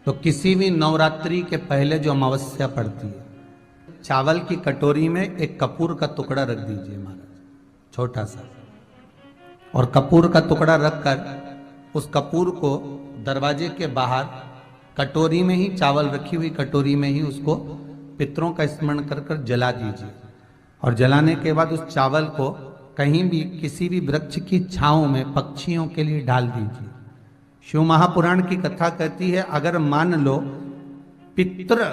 तो किसी भी नवरात्रि के पहले जो अमावस्या पड़ती है, चावल की कटोरी में एक कपूर का टुकड़ा रख दीजिए महाराज, छोटा सा, और कपूर का टुकड़ा रखकर उस कपूर को दरवाजे के बाहर कटोरी में ही, चावल रखी हुई कटोरी में ही उसको पितरों का स्मरण कर कर जला दीजिए। और जलाने के बाद उस चावल को कहीं भी किसी भी वृक्ष की छांव में पक्षियों के लिए डाल दीजिए। शिव महापुराण की कथा कहती है, अगर मान लो पितृ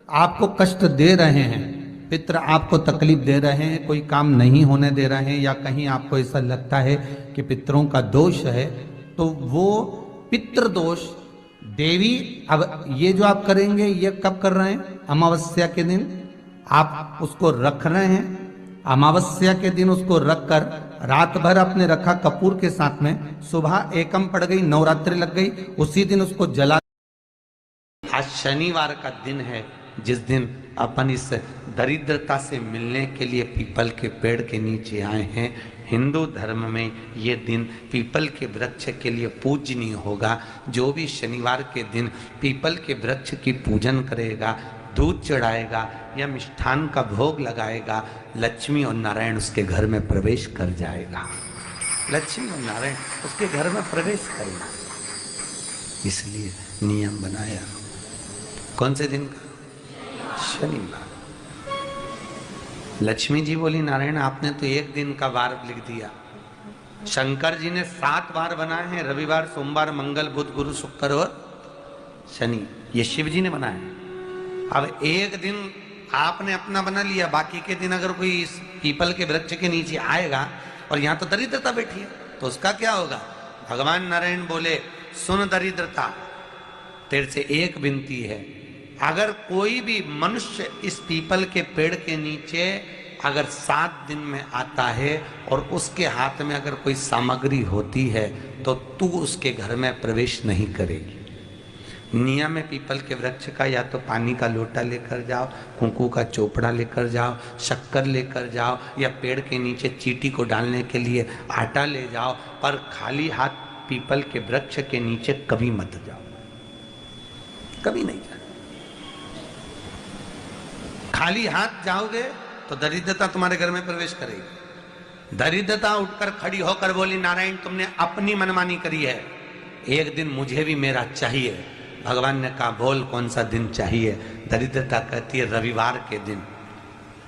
आपको कष्ट दे रहे हैं, पितृ आपको तकलीफ दे रहे हैं, कोई काम नहीं होने दे रहे हैं, या कहीं आपको ऐसा लगता है कि पितरों का दोष है, तो वो पितृ दोष देवी, अब ये जो आप करेंगे ये कब कर रहे हैं? अमावस्या के दिन आप उसको रख रहे हैं। अमावस्या के दिन उसको रखकर रात भर अपने रखा कपूर के साथ में, सुबह एकम पड़ गई, नवरात्रि लग गई, उसी दिन उसको जला। आज शनिवार का दिन है जिस दिन अपन इस दरिद्रता से मिलने के लिए पीपल के पेड़ के नीचे आए हैं। हिंदू धर्म में ये दिन पीपल के वृक्ष के लिए पूजनीय होगा। जो भी शनिवार के दिन पीपल के वृक्ष की पूजन करेगा, दूध चढ़ाएगा या मिष्ठान का भोग लगाएगा, लक्ष्मी और नारायण उसके घर में प्रवेश कर जाएगा। लक्ष्मी और नारायण उसके घर में प्रवेश करेगा। इसलिए नियम बनाया। कौन से दिन का? शनिवार। लक्ष्मी जी बोली, नारायण आपने तो एक दिन का वार लिख दिया। शंकर जी ने 7 वार बनाए हैं, रविवार, सोमवार, मंगल, बुध, गुरु, शुक्र और शनि। ये शिव जी ने बनाया। अब एक दिन आपने अपना बना लिया, बाकी के दिन अगर कोई इस पीपल के वृक्ष के नीचे आएगा और यहाँ तो दरिद्रता बैठी है, तो उसका क्या होगा? भगवान नारायण बोले, सुन दरिद्रता, तेरे से एक विनती है, अगर कोई भी मनुष्य इस पीपल के पेड़ के नीचे अगर 7 दिन में आता है और उसके हाथ में अगर कोई सामग्री होती है, तो तू उसके घर में प्रवेश नहीं करेगी। नियम में पीपल के वृक्ष का या तो पानी का लोटा लेकर जाओ, कुंकू का चोपड़ा लेकर जाओ, शक्कर लेकर जाओ, या पेड़ के नीचे चींटी को डालने के लिए आटा ले जाओ, पर खाली हाथ पीपल के वृक्ष के नीचे कभी मत जाओ, कभी नहीं जाओ। खाली हाथ जाओगे तो दरिद्रता तुम्हारे घर में प्रवेश करेगी। दरिद्रता उठकर खड़ी होकर बोली, नारायण तुमने अपनी मनमानी करी है, एक दिन मुझे भी मेरा चाहिए। भगवान ने कहा, बोल कौन सा दिन चाहिए? दरिद्रता कहती है, रविवार के दिन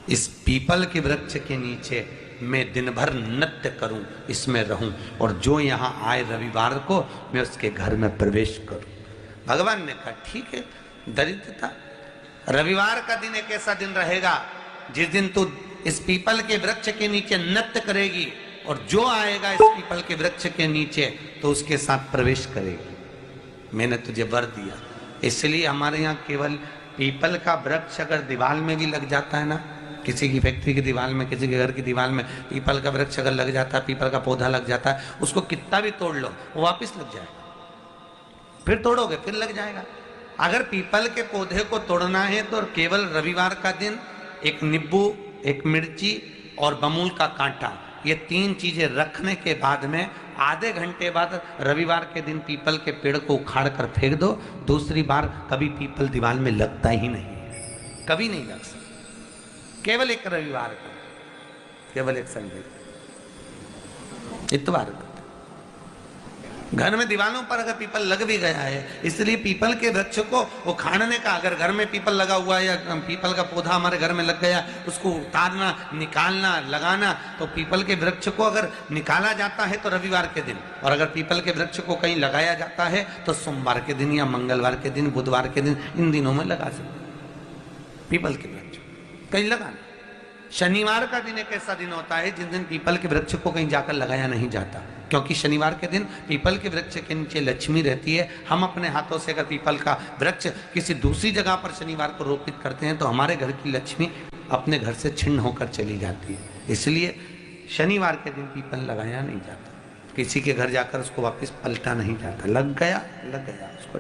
इस पीपल के वृक्ष के नीचे मैं दिन भर नृत्य करूं, इसमें रहूं, और जो यहां आए रविवार को मैं उसके घर में प्रवेश करूं। भगवान ने कहा, ठीक है दरिद्रता, रविवार का दिन एक ऐसा दिन रहेगा जिस दिन तू इस पीपल के वृक्ष के नीचे नृत्य करेगी, और जो आएगा इस पीपल के वृक्ष के नीचे तो उसके साथ प्रवेश करेगी। मैंने तुझे वर दिया। इसलिए हमारे यहाँ केवल पीपल का वृक्ष अगर दीवार में भी लग जाता है ना, किसी की फैक्ट्री की दीवार में, किसी के घर की दीवार में पीपल का वृक्ष अगर लग जाता है, पीपल का पौधा लग जाता है, उसको कितना भी तोड़ लो वो वापिस लग जाएगा। फिर तोड़ोगे फिर लग जाएगा। अगर पीपल के पौधे को तोड़ना है तो केवल रविवार का दिन एक नींबू, एक मिर्ची और बमूल का कांटा, ये 3 चीजें रखने के बाद में आधे घंटे बाद रविवार के दिन पीपल के पेड़ को उखाड़ कर फेंक दो। दूसरी बार कभी पीपल दीवार में लगता ही नहीं, कभी नहीं लग सकता। केवल एक रविवार का, केवल एक संडे, इतवार का। घर में दीवारों पर अगर पीपल लग भी गया है, इसलिए पीपल के वृक्ष को उखाड़ने का, अगर घर में पीपल लगा हुआ है या पीपल का पौधा हमारे घर में लग गया, उसको उतारना, निकालना, लगाना, तो पीपल के वृक्ष को अगर निकाला जाता है तो रविवार के दिन, और अगर पीपल के वृक्ष को कहीं लगाया जाता है तो सोमवार के दिन या मंगलवार के दिन, बुधवार के दिन, इन दिनों में लगा सकते पीपल के वृक्ष कहीं लगाना। शनिवार का दिन एक ऐसा दिन होता है जिस दिन पीपल के वृक्ष को कहीं जाकर लगाया नहीं जाता, क्योंकि शनिवार के दिन पीपल के वृक्ष के नीचे लक्ष्मी रहती है। हम अपने हाथों से अगर पीपल का वृक्ष किसी दूसरी जगह पर शनिवार को रोपित करते हैं तो हमारे घर की लक्ष्मी अपने घर से छिन्न होकर चली जाती है। इसलिए शनिवार के दिन पीपल लगाया नहीं जाता, किसी के घर जाकर उसको वापस पलटा नहीं जाता। लग गया उसको